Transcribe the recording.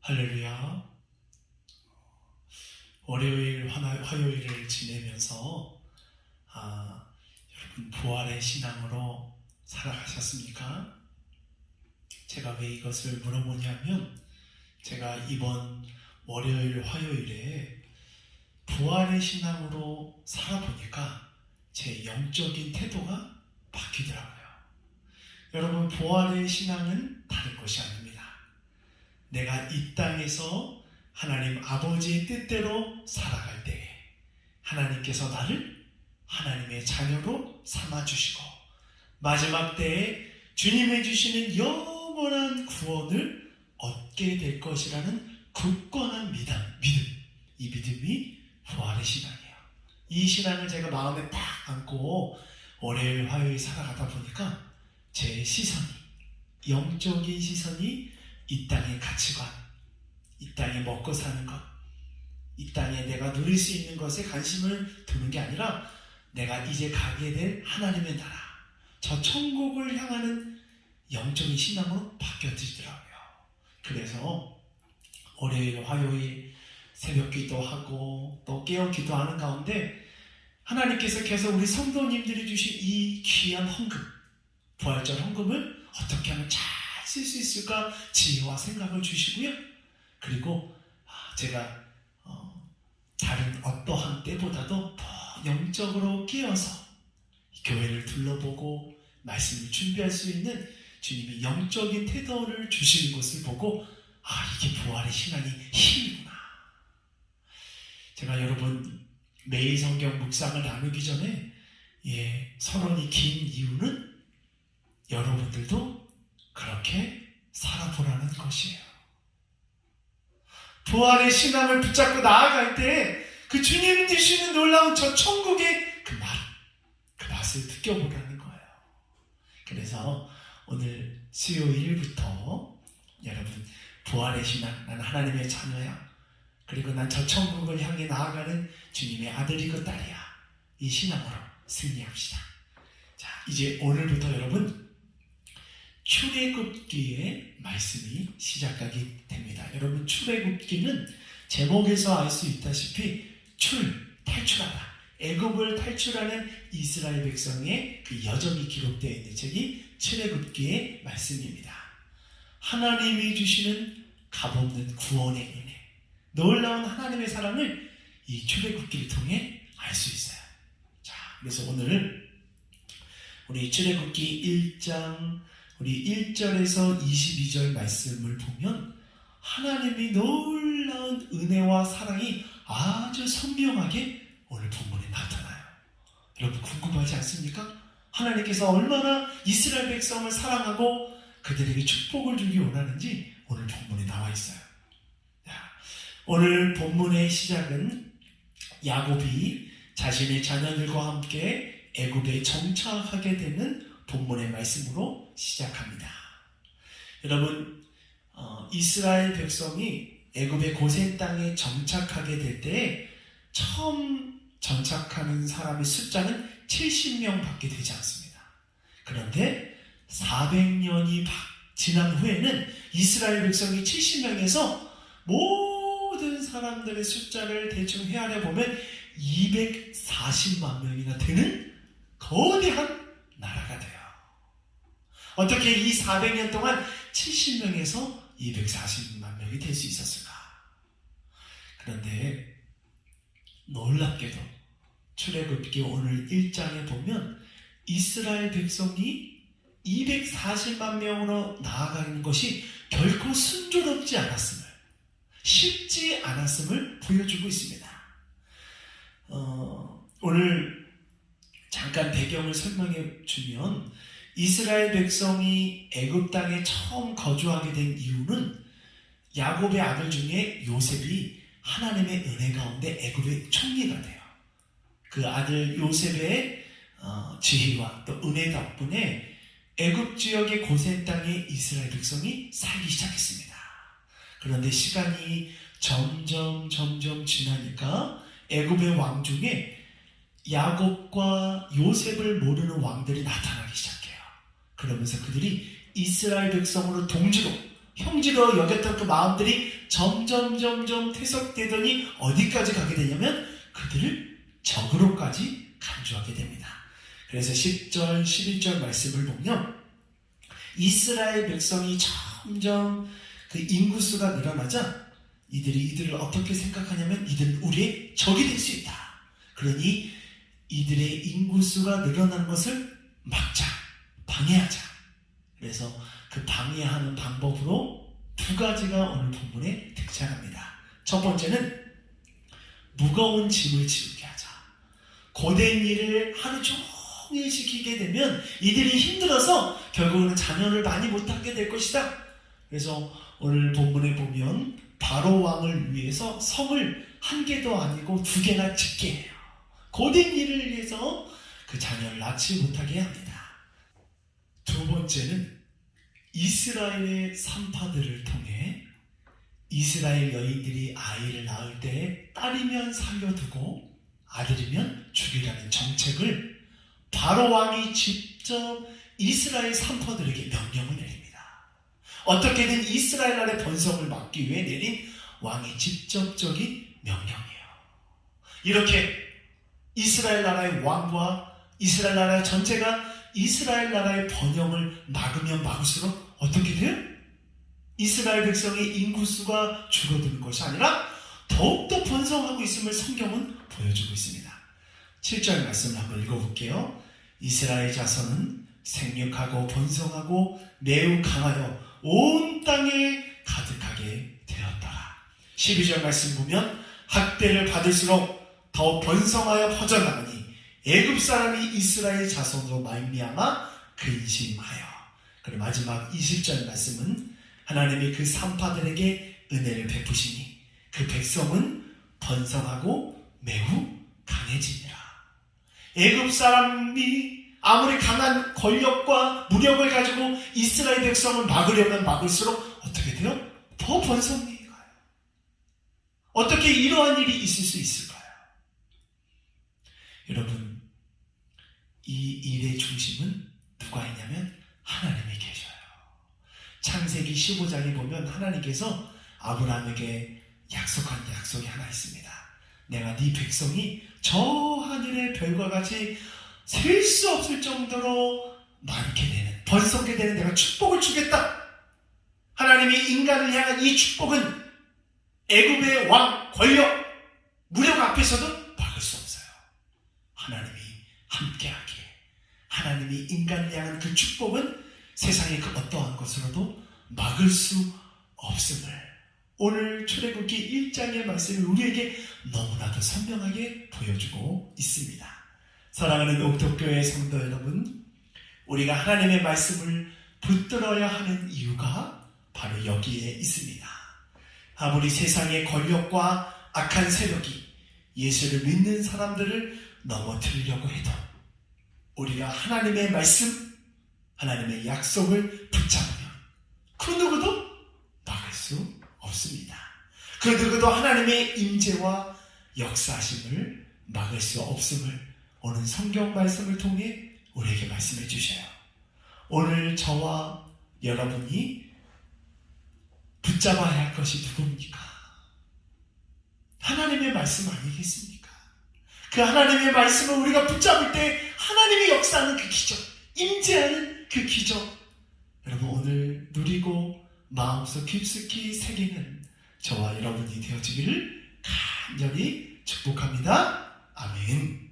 할렐루야. 월요일, 화요일을 지내면서 여러분 부활의 신앙으로 살아가셨습니까? 제가 왜 이것을 물어보냐면 제가 이번 월요일, 화요일에 부활의 신앙으로 살아보니까 제 영적인 태도가 바뀌더라고요. 여러분, 부활의 신앙은 다른 것이 아닙니다. 내가 이 땅에서 하나님 아버지의 뜻대로 살아갈 때에 하나님께서 나를 하나님의 자녀로 삼아주시고 마지막 때에 주님이 주시는 영원한 구원을 얻게 될 것이라는 굳건한 믿음. 이 믿음이 부활의 신앙이에요. 이 신앙을 제가 마음에 딱 안고 월요일, 화요일 살아가다 보니까 제 시선이, 영적인 시선이 이 땅의 가치관, 이 땅에 먹고 사는 것, 이 땅에 내가 누릴 수 있는 것에 관심을 두는 게 아니라 내가 이제 가게 될 하나님의 나라, 저 천국을 향하는 영적인 신앙으로 바뀌어지더라고요. 그래서 월요일, 화요일 새벽 기도하고 또 깨어 기도하는 가운데 하나님께서 계속 우리 성도님들이 주신 이 귀한 헌금, 부활절 헌금을 어떻게 하면 잘 쓸 수 있을까 지혜와 생각을 주시고요. 그리고 제가 다른 어떠한 때보다도 더 영적으로 깨어서 교회를 둘러보고 말씀을 준비할 수 있는 주님의 영적인 태도를 주시는 것을 보고 이게 부활의 신앙의 힘이구나. 제가 여러분 매일 성경 묵상을 나누기 전에 서론이 긴 이유는 여러분들도 그렇게 살아보라는 것이에요. 부활의 신앙을 붙잡고 나아갈 때 그 주님 주시는 놀라운 저 천국의 그 맛을 느껴보라는 거예요. 그래서 오늘 수요일부터 여러분 부활의 신앙, 난 하나님의 자녀야. 그리고 난 저 천국을 향해 나아가는 주님의 아들이고 딸이야. 이 신앙으로 승리합시다. 자, 이제 오늘부터 여러분 출애굽기의 말씀이 시작하게 됩니다. 여러분, 출애굽기는 제목에서 알 수 있다시피 탈출하다. 애굽을 탈출하는 이스라엘 백성의 그 여정이 기록되어 있는 책이 출애굽기의 말씀입니다. 하나님이 주시는 값없는 구원의 은혜, 놀라운 하나님의 사랑을 이 출애굽기를 통해 알 수 있어요. 자, 그래서 오늘 우리 출애굽기 1장 우리 1절에서 22절 말씀을 보면 하나님이 놀라운 은혜와 사랑이 아주 선명하게 오늘 본문에 나타나요. 여러분 궁금하지 않습니까? 하나님께서 얼마나 이스라엘 백성을 사랑하고 그들에게 축복을 주기 원하는지 오늘 본문에 나와 있어요. 오늘 본문의 시작은 야곱이 자신의 자녀들과 함께 애굽에 정착하게 되는 본문의 말씀으로 시작합니다. 여러분, 이스라엘 백성이 애굽의 고센 땅에 정착하게 될 때 처음 정착하는 사람의 숫자는 70명 밖에 되지 않습니다. 그런데 400년이 지난 후에는 이스라엘 백성이 70명에서 모든 사람들의 숫자를 대충 헤아려 보면 240만 명이나 되는 거대한 나라가 돼요. 어떻게 이 400년 동안 70명에서 240만 명이 될 수 있었을까? 그런데 놀랍게도 출애굽기 오늘 1장에 보면 이스라엘 백성이 240만 명으로 나아가는 것이 결코 순조롭지 않았음을, 쉽지 않았음을 보여주고 있습니다. 오늘 잠깐 배경을 설명해 주면 이스라엘 백성이 애굽 땅에 처음 거주하게 된 이유는 야곱의 아들 중에 요셉이 하나님의 은혜 가운데 애굽의 총리가 돼요. 그 아들 요셉의 지혜와 또 은혜 덕분에 애굽 지역의 고센 땅에 이스라엘 백성이 살기 시작했습니다. 그런데 시간이 점점 지나니까 애굽의 왕 중에 야곱과 요셉을 모르는 왕들이 나타나기 시작해요. 그러면서 그들이 이스라엘 백성으로 동지로 형제로 여겼던 그 마음들이 점점 퇴색되더니 어디까지 가게 되냐면 그들을 적으로까지 간주하게 됩니다. 그래서 10절, 11절 말씀을 보면 이스라엘 백성이 점점 그 인구수가 늘어나자 이들을 어떻게 생각하냐면 이들은 우리의 적이 될 수 있다. 그러니 이들의 인구수가 늘어나는 것을 막자, 방해하자. 그래서 그 방해하는 방법으로 두 가지가 오늘 본문에 등장합니다. 첫 번째는 무거운 짐을 지우게 하자. 고된 일을 하루 종일 시키게 되면 이들이 힘들어서 결국은 자녀를 많이 못하게 될 것이다. 그래서 오늘 본문에 보면 바로 왕을 위해서 성을 한 개도 아니고 두 개나 짓게 해요. 고된 일을 위해서 그 자녀를 낳지 못하게 합니다. 두 번째는 이스라엘의 산파들을 통해 이스라엘 여인들이 아이를 낳을 때 딸이면 살려두고 아들이면 죽이라는 정책을 바로 왕이 직접 이스라엘 산파들에게 명령을 내립니다. 어떻게든 이스라엘 나라의 번성을 막기 위해 내린 왕의 직접적인 명령이에요. 이렇게 이스라엘 나라의 왕과 이스라엘 나라의 전체가 이스라엘 나라의 번영을 막으면 막을수록 어떻게 돼요? 이스라엘 백성의 인구수가 줄어드는 것이 아니라 더욱더 번성하고 있음을 성경은 보여주고 있습니다. 7절 말씀을 한번 읽어볼게요. 이스라엘 자손은 생육하고 번성하고 매우 강하여 온 땅에 가득하게 되었더라. 12절 말씀 보면 학대를 받을수록 더 번성하여 퍼져나가니 애굽 사람이 이스라엘 자손으로 말미암아 근심하여. 그리고 마지막 20절 말씀은 하나님이 그 산파들에게 은혜를 베푸시니 그 백성은 번성하고 매우 강해지니라. 애굽 사람이 아무리 강한 권력과 무력을 가지고 이스라엘 백성을 막으려면 막을수록 어떻게 돼요? 더 번성해 가요. 어떻게 이러한 일이 있을 수 있을까요? 여러분, 이 일의 중심은 누가 있냐면 하나님이 계셔요. 창세기 15장에 보면 하나님께서 아브라함에게 약속한 약속이 하나 있습니다. 내가 네 백성이 저 하늘의 별과 같이 셀 수 없을 정도로 많게 되는, 번성게 되는 내가 축복을 주겠다. 하나님이 인간을 향한 이 축복은 애굽의 왕, 권력, 무력 앞에서도 막을 수 없어요. 하나님이 함께하기에, 하나님이 인간을 향한 그 축복은 세상의 그 어떠한 것으로도 막을 수 없음을 오늘 출애굽기 1장의 말씀이 우리에게 너무나도 선명하게 보여주고 있습니다. 사랑하는 옥토교회 성도 여러분, 우리가 하나님의 말씀을 붙들어야 하는 이유가 바로 여기에 있습니다. 아무리 세상의 권력과 악한 세력이 예수를 믿는 사람들을 넘어뜨리려고 해도 우리가 하나님의 말씀, 하나님의 약속을 붙잡으면 그 누구도 막을 수 없습니다. 그 누구도 하나님의 임재와 역사심을 막을 수 없음을 오늘 성경 말씀을 통해 우리에게 말씀해 주셔요. 오늘 저와 여러분이 붙잡아야 할 것이 누굽니까? 하나님의 말씀 아니겠습니까? 그 하나님의 말씀을 우리가 붙잡을 때 하나님이 역사하는 그 기적, 임재하는 그 기적, 여러분 오늘 누리고 마음속 깊숙이 새기는 저와 여러분이 되어지기를 간절히 축복합니다. 아멘.